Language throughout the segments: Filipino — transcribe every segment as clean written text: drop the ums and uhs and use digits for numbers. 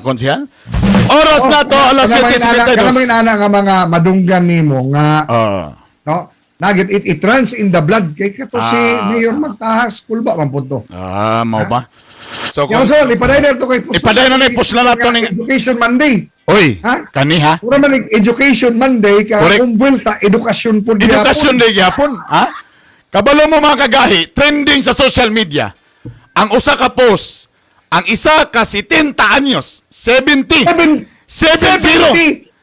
konsehal. Oras na to, alas 7:52. Kaya may nana nga mga madunggan nimo nga, no? Nagit it runs in the blood. Kaya kato si Mayor Magtahas, kulba man po to. Mau ba? So, Kaya so, ipaday na ito kay ipaday na ipos na nato ng Education Monday. Oy, kaniha. Pura man Education Monday, kaya kung buwelta, edukasyon po diya. Edukasyon na gyapon, ha? Kabalo mo mga kagahi, trending sa social media. Ang usa ka post, ang isa ka 70 anyos, 70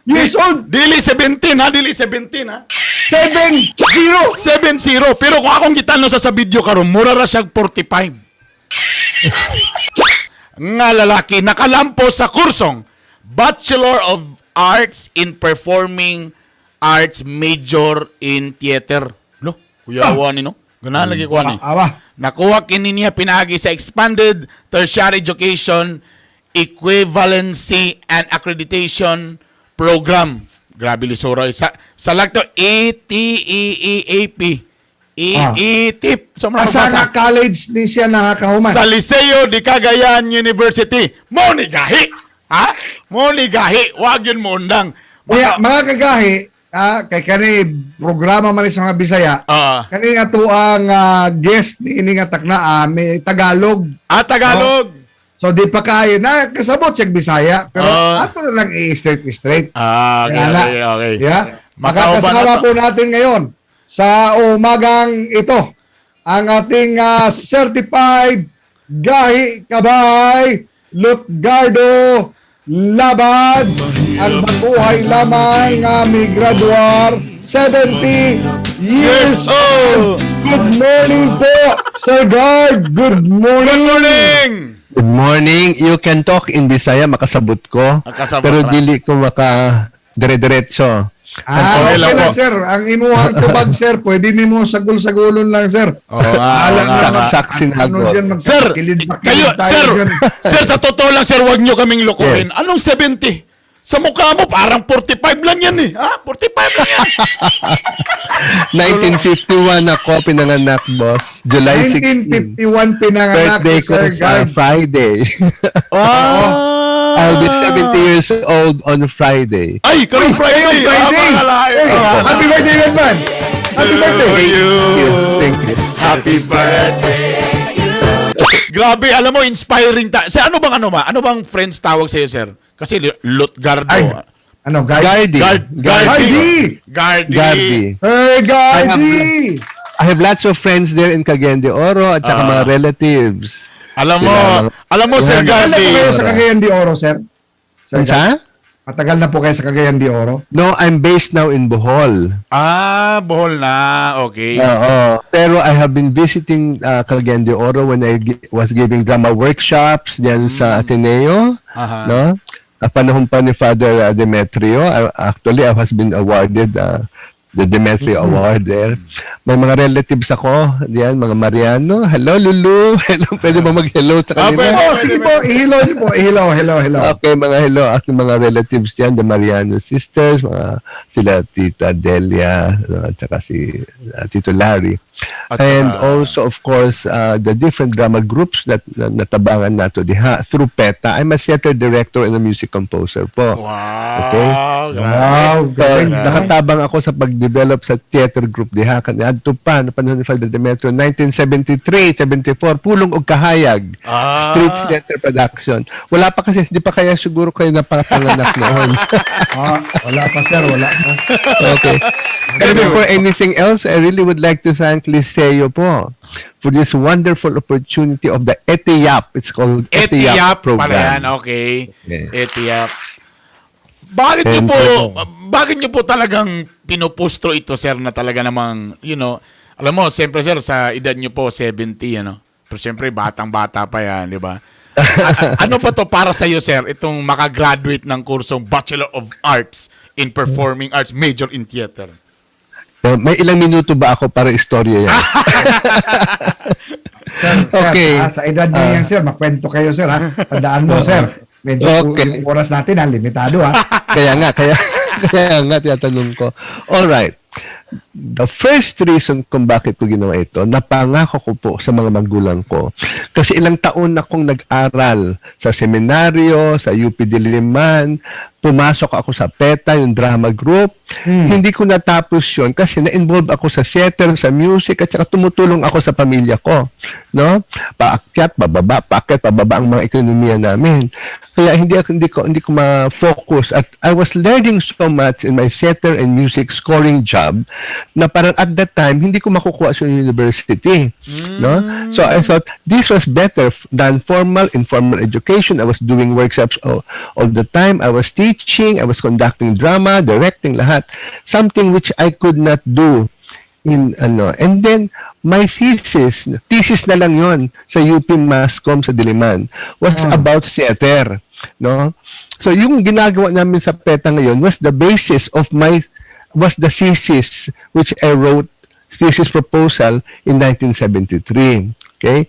years old. Dili 17 ha, dili 17 ha. 70. 70. Pero kung akong gitano sa video karon, mura ra siya 45. Nga lalaki nakalampo sa kursong Bachelor of Arts in Performing Arts, Major in Theater. No, kuyawa ni no. Ganahan lagi kuha ni. Nakuha kini niya pinagi sa Expanded Tertiary Education Equivalency and Accreditation Program. Grabe lisura. Sa lagto ATEAP. ETIP. Sa college ni siya nakakahuman. Sa Liceo de Cagayan University. Mo ni gahi. Ha? Mo ni gahi. Wag yun mo undang. Mga kagahi, kay kani programa man sa mga Bisaya. Kani nga to ang guest ni ini nga taknaa may Tagalog. Tagalog. So di pa kayo na kasabot sa Bisaya pero ato na lang i-straight. Okay. Yeah. Makakasama po natin ngayon sa umagang ito ang ating certified gahi kabay Lutgardo Labad, ang baguhay lamang nga may graduar 70 years old. Good morning po, Sir Guard. Good morning. Good morning. You can talk in Bisaya, makasabot ko. Pero dili ko maka dire-diretso. Okay lang, sir. Ang imuhang tubag, sir, pwede nimo sagol-sagolon lang, sir. Saksin hago. Sir, kayo, sir, sa totoo lang, sir, wag nyo kaming lokohin. Anong 70? Sa mukha mo, parang 45 lang yan eh. 45 lang yan. 1951 ako pinanganak, boss. July 16. 1951 pinanganak birthday si Sir Guard. Friday. I'll be 70 years old on Friday. Ay, karong Friday. Happy birthday, man. Happy birthday. Thank you. Happy birthday. Grabe, alam mo, inspiring. Ano bang friends tawag sa'yo, sir? Kasi Lutgardo. Gardy. Sir Gardy. I have lots of friends there in Cagayan de Oro at saka mga relatives. Alam mo, Sir Gardy. Matagal na po kayo sa Cagayan de Oro, sir? Matagal na po kayo sa Cagayan de Oro? No, I'm based now in Bohol. Bohol na. Okay. Pero I have been visiting Cagayan de Oro when I was giving drama workshops diyan sa Ateneo. No? Panahon pa ni Father Demetrio. Actually, I has been awarded the Demetrio Award there. May mga relatives ako diyan, mga Mariano. Hello, Lulu. Hello, pwede ba mag-hello sa kanila? Sige po, i-hello niyo po. Hello. Okay, mga hello. Aking mga relatives diyan, the Mariano sisters, sila Tita Delia, at saka si Tito Larry. And also, of course, the different drama groups that natabangan nato diha through PETA. I'm a theater director and a music composer po. Wow. Okay? So, nakatabang ako sa pag-develop sa theater group diha. Adto pa, na panahon ni Father Demetrio, 1973-74, Pulong og Kahayag. Street theater production. Wala pa kasi, di pa kaya siguro kayo napapanganak noon. Wala pa, sir. Wala pa. Okay. And before anything else, I really would like to thank Liceo po for this wonderful opportunity of the ETIAP. It's called ETIAP program. Pala yan, okay. ETIAP. Bakit niyo po talagang pinupustro ito, sir, na talaga namang, alam mo, siyempre, sir, sa edad niyo po, 70, Pero siyempre, batang-bata pa yan, di ba? Ano pa to para sa iyo, sir, itong makagraduate ng kursong Bachelor of Arts in Performing Arts, Major in Theater? May ilang minuto ba ako para istorya yan? Sir, sa edad niyo yan, sir, makwento kayo, sir, ha? Tandaan mo, sir. Medyo yung oras natin, limitado, ha? Kaya nga, tinatanong ko. All right. the first reason kung bakit ko ginawa ito, napangako ko po sa mga magulang ko. Kasi ilang taon akong nag-aral sa seminaryo, sa UP Diliman, pumasok ako sa PETA, yung drama group. Hindi ko natapos yun kasi na-involve ako sa theater, sa music, at saka tumutulong ako sa pamilya ko. No? Paakyat, pababa ang mga ekonomiya namin. Kaya hindi ko ma-focus. At I was learning so much in my theater and music scoring job na parang at that time, hindi ko makukuha sa university. No? So I thought, this was better than informal education. I was doing workshops all the time. I was teaching, I was conducting drama, directing, lahat. Something which I could not do and then my thesis na lang yon sa UP Mascom sa Diliman was about theater, no? So yung ginagawa namin sa PETA ngayon was the thesis which I wrote, thesis proposal in 1973. Okay?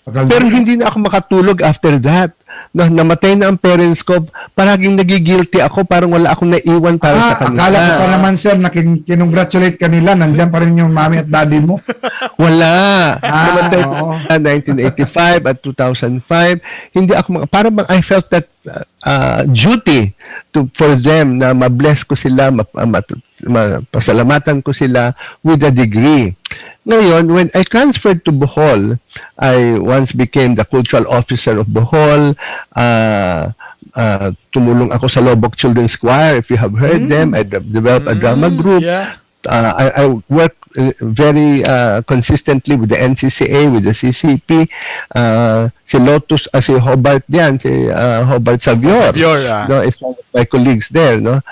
Pero hindi na ako makatulog after that. Namatay na ang parents ko, paraging nagigilty ako, parang wala akong naiwan para sa kanila. Akala ko pa naman, sir, na kinongratulate ka nila, nandyan pa rin yung mami at daddy mo. Wala. Namatay na 1985 at 2005. Hindi ako, parang I felt that duty for them na ma-bless ko sila, pasalamatan ko sila with a degree. Ngayon, when I transferred to Bohol, I once became the cultural officer of Bohol. Tumulong ako sa Lobok Children's Choir, if you have heard them. I developed a drama group. Yeah. I work very consistently with the NCCA, with the CCP. Si Lotus, si Hobart diyan, si Hobart Savior. No, is one of my colleagues there. No?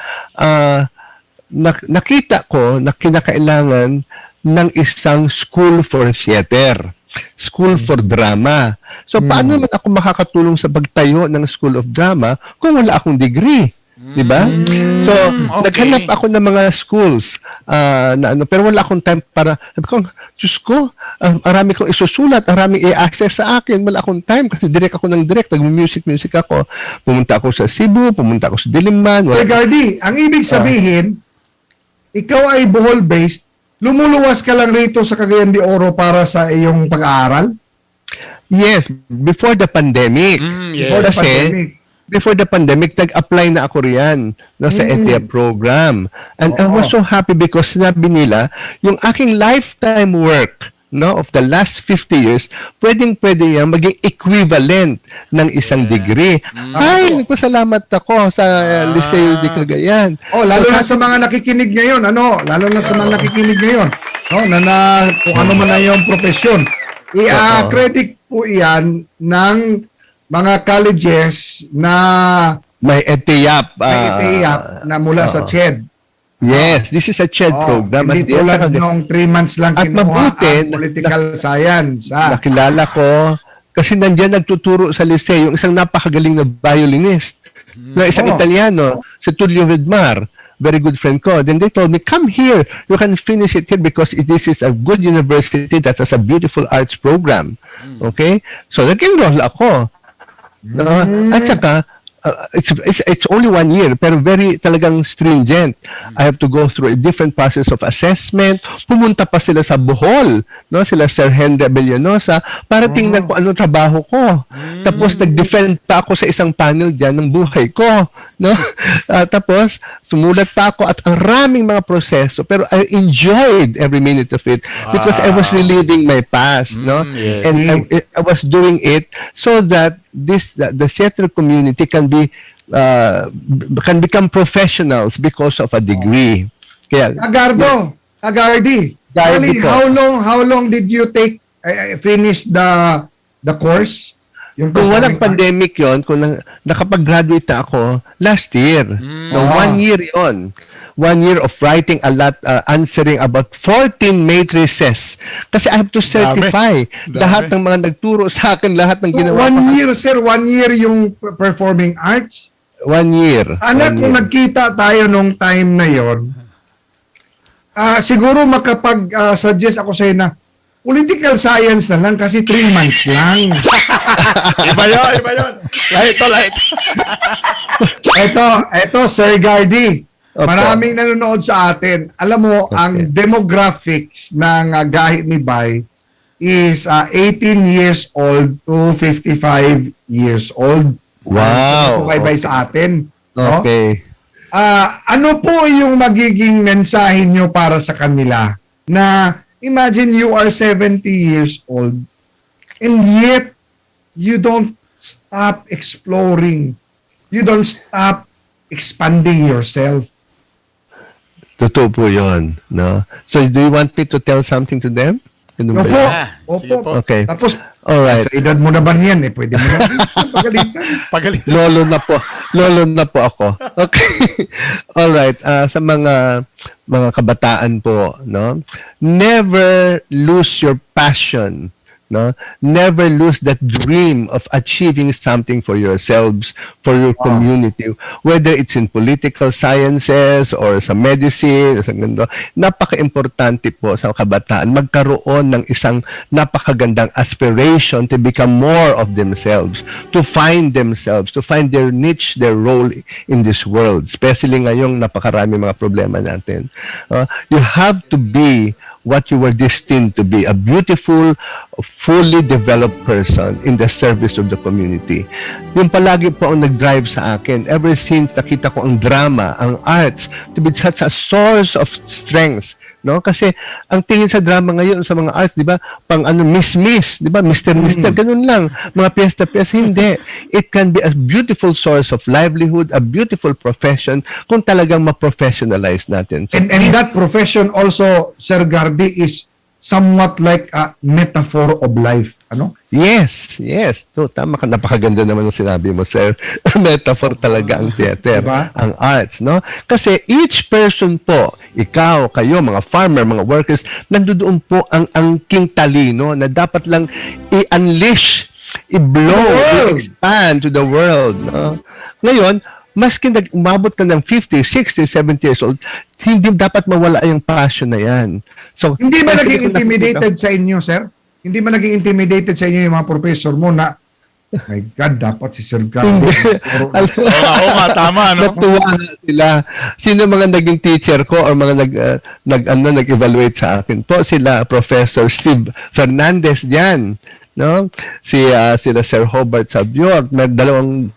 Nakita ko na kinakailangan ng isang school for theater, school for drama. So, paano naman ako makakatulong sa pagtayo ng School of Drama kung wala akong degree? Diba? So, naghanap ako ng mga schools pero wala akong time para, sabi ko, Diyos ko, arami kong isusulat, arami i-access sa akin, wala akong time kasi direct ako ng direct, nag-music ako. Pumunta ako sa Cebu, pumunta ako sa Diliman. Sir Gardy, ang ibig sabihin, ikaw ay Bohol-based, lumuluwas ka lang rito sa Cagayan de Oro para sa iyong pag-aaral? Yes, before the pandemic. Before the pandemic, nag-apply na ako riyan sa ETIA program. And I was so happy because sinabi nila, yung aking lifetime work of the last 50 years, pwedeng-pwede yan maging equivalent ng isang degree. Ay, nagpasalamat ako sa Liceo de Cagayan. Lalo na sa mga nakikinig ngayon, lalo na sa mga nakikinig ngayon, kung ano man na yung profesyon. I-credit po iyan ng mga colleges na may ETIAP na mula sa CHED. Yes, this is a CHED program. Hindi tulad nung 3 months lang kinuha ang political science. Nakilala ko, kasi nandiyan nagtuturo sa Liceo, yung isang napakagaling na violinist, na isang Italiano, si Tullio Vidmar, very good friend ko. Then they told me, come here, you can finish it here because this is a good university that has a beautiful arts program. Okay? So nag-enroll ako. At saka, it's only 1 year pero very talagang stringent. I have to go through a different process of assessment. Pumunta pa sila sa Bohol, sila Sir Henry Abellanosa para tingnan ko ano trabaho ko. Tapos nag-defend pa ako sa isang panel diyan ng buhay ko, tapos sumulat pa ako at ang raming mga proseso pero I enjoyed every minute of it because I was reliving my past, Yes. And I was doing it so that the theater community can become professionals because of a degree. Kaya Agardy, how long did you take finish the course? Kung walang pandemic yon, kung nakapag-graduate na ako last year. 1 year yon. 1 year of writing a lot, answering about 14 matrices. Kasi I have to certify lahat ng mga nagturo sa akin, lahat ng ginawa. 1 year, sir, 1 year yung performing arts? 1 year. Kung nagkita tayo nung time na yon, siguro makapag-suggest ako sa'yo na political science na lang kasi 3 months lang. Iba yun. Ito. Ito, Sir Gardy. Opo. Maraming nanonood sa atin. Alam mo, ang demographics ng Gahi ni Bay is 18 years old to 55 years old. Wow. Sumaybay sa atin. No? Okay. Ano po yung magiging mensahe nyo para sa kanila na imagine you are 70 years old and yet you don't stop exploring. You don't stop expanding yourself. Totoo po yun. No? So, do you want me to tell something to them? Ganun ba Opo. yun? Sige po. Opo. Okay. Tapos, Alright. sa edad mo naman yan pwede mo na pagalitan. Pagaling. Lolo na po ako. Okay. All right. Sa mga kabataan po, no? Never lose your passion, no? Never lose that dream of achieving something for yourselves, for your community, whether it's in political sciences or sa medicine, sa ganito. Napaka-importante po sa kabataan magkaroon ng isang napakagandang aspiration to become more of themselves, to find their niche, their role in this world, especially ngayong napakarami mga problema natin. You have to be what you were destined to be, a beautiful, fully developed person in the service of the community. Yung palagi po ang nag-drive sa akin, ever since nakita ko ang drama, ang arts, to be such a source of strength. No? Kasi ang tingin sa drama ngayon sa mga arts, di ba, pang miss, di ba, Mr. Ganun lang. Mga piyesta, hindi. It can be a beautiful source of livelihood, a beautiful profession, kung talagang ma-professionalize natin. So, And that profession also, Sir Gardi, is somewhat like a metaphor of life. Ano? yes. Tama ka. Napakaganda naman ng sinabi mo, sir. Metaphor talaga ang theater, Diba? ang arts, no? Kasi each person po, ikaw, kayo, mga farmer, mga workers, nandoon po ang angking talino na dapat lang i-unleash, i-blow, i-expand to the world, no? Ngayon, maski umabot ka ng 50, 60, 70 years old, hindi dapat mawala yung passion na yan. So, Hindi ba kasi naging kung nakikita- intimidated sa inyo, sir? Hindi ba naging intimidated sa inyo yung mga professor mo na, my God, dapat si Sir Gardi. Hindi. Oo nga, tama, no? Natuwa sila. Sino mga naging teacher ko or mga nag-evaluate sa akin po? Sila Professor Steve Fernandez diyan, no? Sila Sir Hobart Sabior, may dalawang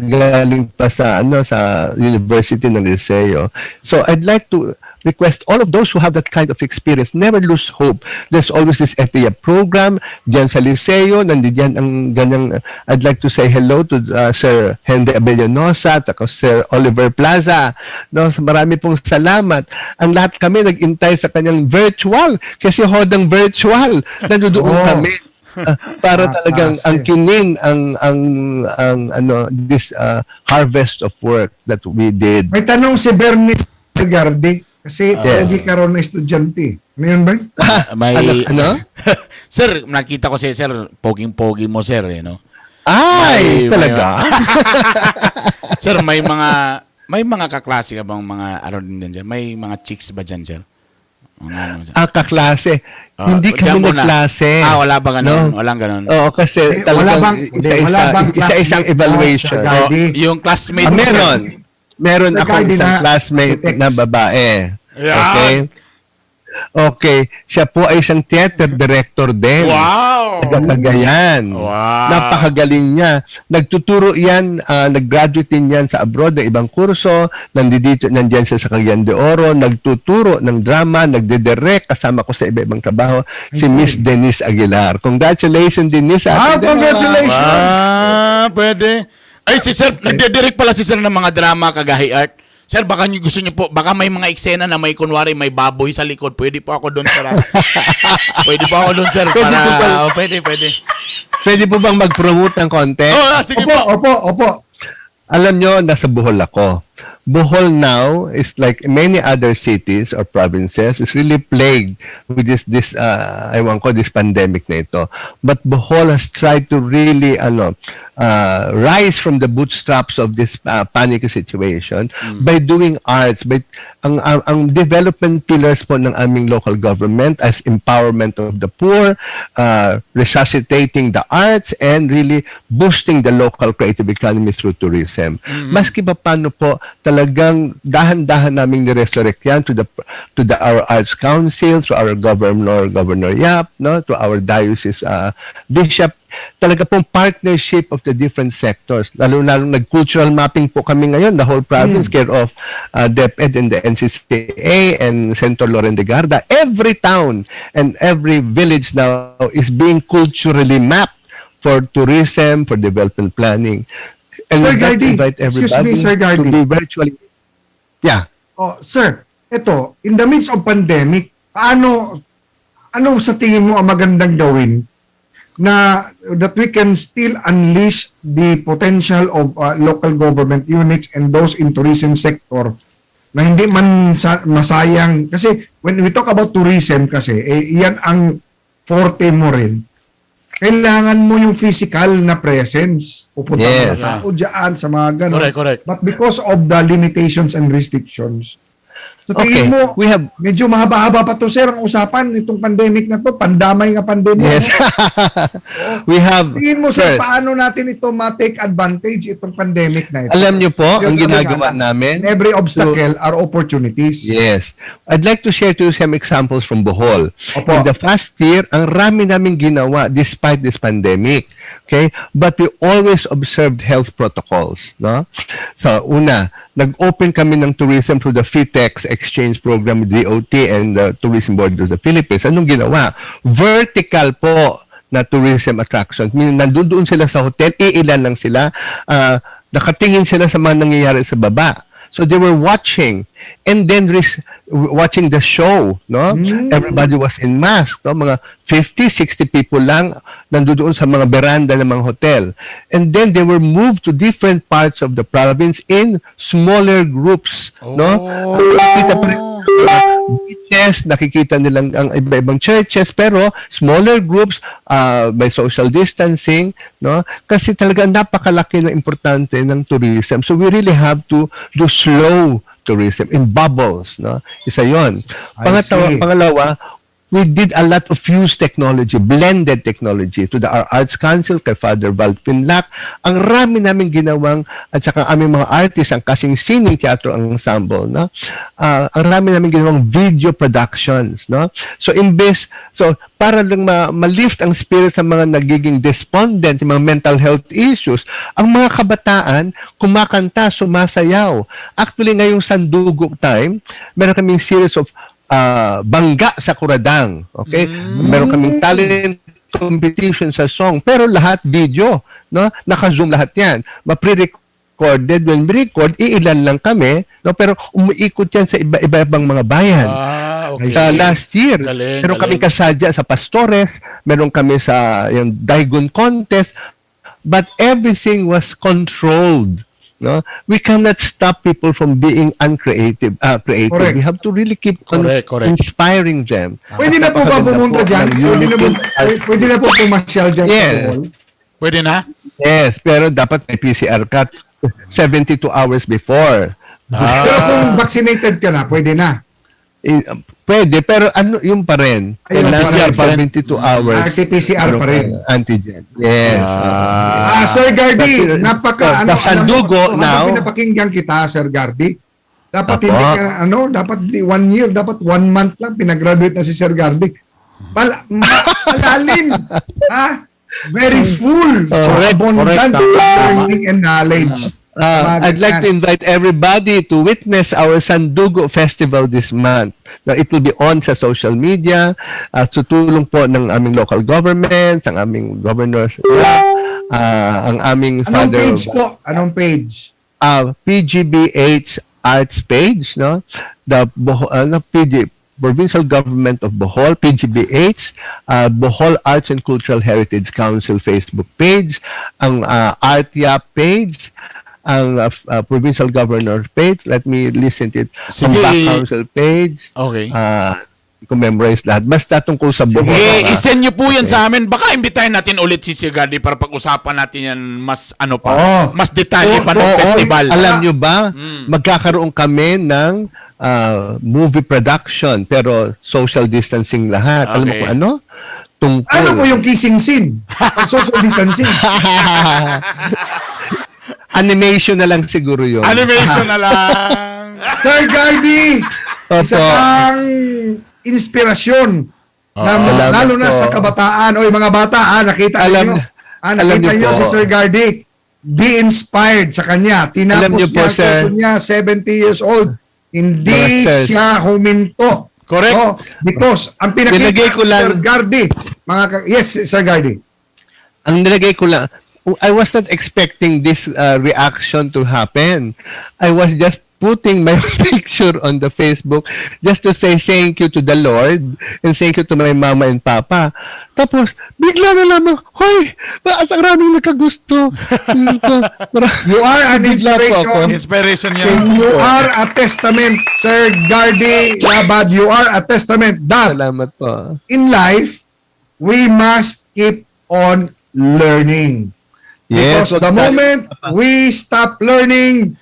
galing pa sa sa University ng Liceo. So I'd like to request all of those who have that kind of experience, never lose hope. There's always this FEA program diyan sa Liceo, nandiyan ang ganyang. I'd like to say hello to Sir Henry Abellanosa at Sir Oliver Plaza. No, marami pong salamat. Ang lahat kami nag-intay sa kanyang virtual kasi hodang virtual. Nandoon kami. Para talagang angkinin this harvest of work that we did. May tanong si Bernice Gardi kasi pogi ka raw na estudyante. Ano yun, Bern? May Ano? Sir, nakita ko si Sir, poging-pogi mo, Sir, no? Ay, May- talaga. Sir, may mga kaklase ka bang mga din dyan, Sir? May mga chicks ba dyan, Sir? Mga ano, Sir? Kaklase. Hindi diyan kami muna. nagklase. Wala ba ganun? No? Walang ganun. Oo, kasi talagang isa-isang classmate evaluation. mo sa Gardi? Yung classmate mo, Meron. Sir. Meron Sa ako Gardi isang na classmate text. na babae. Yan. Okay? Okay. Siya po ay isang theater director din. Wow! Cagayan. Wow. Napakagaling niya. Nagtuturo yan, nag-graduate din yan sa abroad ng ibang kurso. Nandiyan siya sa Cagayan de Oro. Nagtuturo ng drama, nagdidirect kasama ko sa iba-ibang trabaho. Si Miss Denise Aguilar. Congratulations, Denise. Congratulations! Pwede. Ay, si Sir, nagdidirect pala si Sir ng mga drama, Kagahi Art. Sir, baka gusto niyo po, baka may mga eksena na may kunwari, may baboy sa likod. Pwede po ako doon, Sir. Pwede po ako doon, Sir. Pwede. Pwede po bang mag-promote ng konti? Sige Opo, po. opo. Alam nyo, nasa Bohol ako. Bohol now is like many other cities or provinces is really plagued with this pandemic na ito. But Bohol has tried to really rise from the bootstraps of this panic situation by doing arts, by ang development pillars po ng aming local government as empowerment of the poor, resuscitating the arts, and really boosting the local creative economy through tourism. Maski pa paano po, talagang dahan-dahan naming ni-resurrect yan to our Arts Council, to our Governor Yap, no, to our diocese bishop. Talaga pong partnership of the different sectors. Lalo-lalo nag-cultural mapping po kami ngayon, the whole province, care of DepEd and the NCCA and Senator Loren de Garda. Every town and every village now is being culturally mapped for tourism, for development planning. And Sir we'd like to Gardy, invite excuse everybody me, Sir Gardy. to be virtually... Yeah. Oh, sir, ito, in the midst of pandemic, ano sa tingin mo ang magandang gawin na that we can still unleash the potential of local government units and those in tourism sector na hindi man masayang, kasi when we talk about tourism kasi yan ang forte mo rin. Kailangan mo yung physical na presence. Pupunta Yes. mga tao dyan sa mga ganun. Correct. But because of the limitations and restrictions, so Okay, tingin mo, we have... medyo mahaba-haba pa to, sir, ang usapan itong pandemic na to, pandamay nga pandemya. Yes. We have... Tingin mo, sir, Sir, paano natin ito ma-take advantage itong pandemic na ito? alam niyo po, ang Sabi ginagawa nga, namin... in every obstacle are opportunities. Yes. I'd like to share to you some examples from Bohol. Opo. In the past year, ang rami namin ginawa despite this pandemic. Okay? But we always observed health protocols. No? So, una, nag-open kami ng tourism through the FITEX exchange program with DOT and the Tourism Board of the Philippines. Anong ginawa? Vertical po na tourism attractions. Meaning, nandoon sila sa hotel, iilan lang sila, nakatingin sila sa mga nangyayari sa baba. So they were watching and then watching the show, no? Everybody was in mask, no? Mga 50, 60 people lang nandoon sa mga veranda ng mga hotel. And then they were moved to different parts of the province in smaller groups, no? Nakikita pa rin beaches, nakikita nilang ang iba-ibang churches, pero smaller groups by social distancing, no? Kasi talaga napakalaki na importante ng tourism. So we really have to do slow tourism in bubbles, no? Isa 'yon. see. Pangalawa, we did a lot of fused technology, blended technology to our Arts Council, kay Father Val Pinlac. Ang rami namin ginawang, at saka aming mga artists, ang kasing sining teatro ensemble, no? Ang rami namin ginawang video productions, no? So, para lang ma-lift ang spirit sa mga nagiging despondent, yung mga mental health issues, ang mga kabataan, kumakanta, sumasayaw. Actually, ngayong Sandugo time, meron kaming series of bangga sa Kuradang. Okay? Meron kaming talent competition sa song, pero lahat video, no? Naka-zoom lahat 'yan. Ma-pre-recorded, when record, iilan lang kami, no? Pero umiikot 'yan sa iba-ibang mga bayan. Okay. Last year, Galing, meron kaming galing. kasadya sa Pastores, meron kami sa yung Daigon contest, but everything was controlled. No, we cannot stop people from being creative. Correct. We have to really keep on Correct. inspiring them. Pwede na po ba pumunta dyan? Pwede na po pumasyal dyan sa Yes. Bohol? Pwede na? Yes, pero dapat may PCR cut 72 hours before. Pero kung vaccinated ka na, pwede na. Pwede, pero ano yung pa rin? Ayun, Kailangan PCR pa rin. 72 hours. RT-PCR pa rin. Antigen. Yes. Sir Gardy, But, napaka, the Sandugo now- habang pinapakinggan kita, Sir Gardy, dapat Apo. hindi ka, dapat hindi 1 year, dapat 1 month lang, pinagraduate na si Sir Gardy. Malalim, ha? Very full. So, Correct, abundant correct. learning and knowledge. I'd like to invite everybody to witness our Sandugo Festival this month. Now, it will be on sa social media, tutulong po ng aming local government, ang aming governors, ang aming Anong father page po? Anong page? PGBH Arts page, no? The Provincial Government of Bohol, PGBH, Bohol Arts and Cultural Heritage Council Facebook page, ang ARTIA page, ang Provincial Governor page. Let me listen to it. Ang Sige. Back Council page. Okay. i-commemorate lahat. Basta tungkol sa buhay. I-send nyo po yan sa amin. Baka imbitahin natin ulit si Sir Gardy para pag-usapan natin yan mas mas detalye pa ng festival. Alam nyo ba, magkakaroon kami ng movie production pero social distancing lahat. Alam mo Okay. kung ano? Tungkol. Ano po yung kissing scene? Social distancing. Animation na lang siguro yun. Animation na lang. Sir Gardy, isa Opo. kang inspirasyon Salamat lalo na po. sa kabataan o yung mga bata, nakita Alam- niyo. alam Nakita niyo niyo po. si Sir Gardy. Be inspired sa kanya. Alam Tinapos niyo po, niya ang sir. kurso niya, 70 years old. Hindi Yes, sir. siya huminto. Correct. Oh, because ang Nilagay pinakita ko ni lang- Sir Gardy, yes, Sir Gardy. Ang nilagay ko lang, I was not expecting this reaction to happen. I was just putting my picture on the Facebook just to say thank you to the Lord and thank you to my mama and papa. Tapos, bigla na lamang, hoy, ang raming nagkagusto. You are an Bigla po ako. inspiration. Inspiration yan. You are a testament, Sir Gardy Labad. You are a testament that Salamat po. in life, we must keep on learning. Yes, Because the moment we stop learning,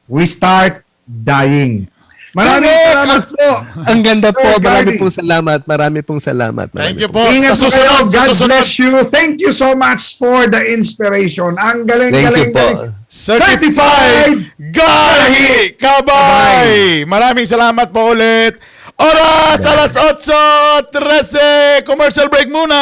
we start dying. Maraming salamat po. Ang ganda po. Sir Marami Gardy. pong salamat. Marami pong salamat. Thank you po. po. Ingat Sa po kayo. susunod, sa God susunod. bless you. Thank you so much for the inspiration. Ang galing, Thank you galing, po. galing. Certified Gahi Kabay! Maraming salamat po ulit. Oras, alas 8:13. Commercial break muna.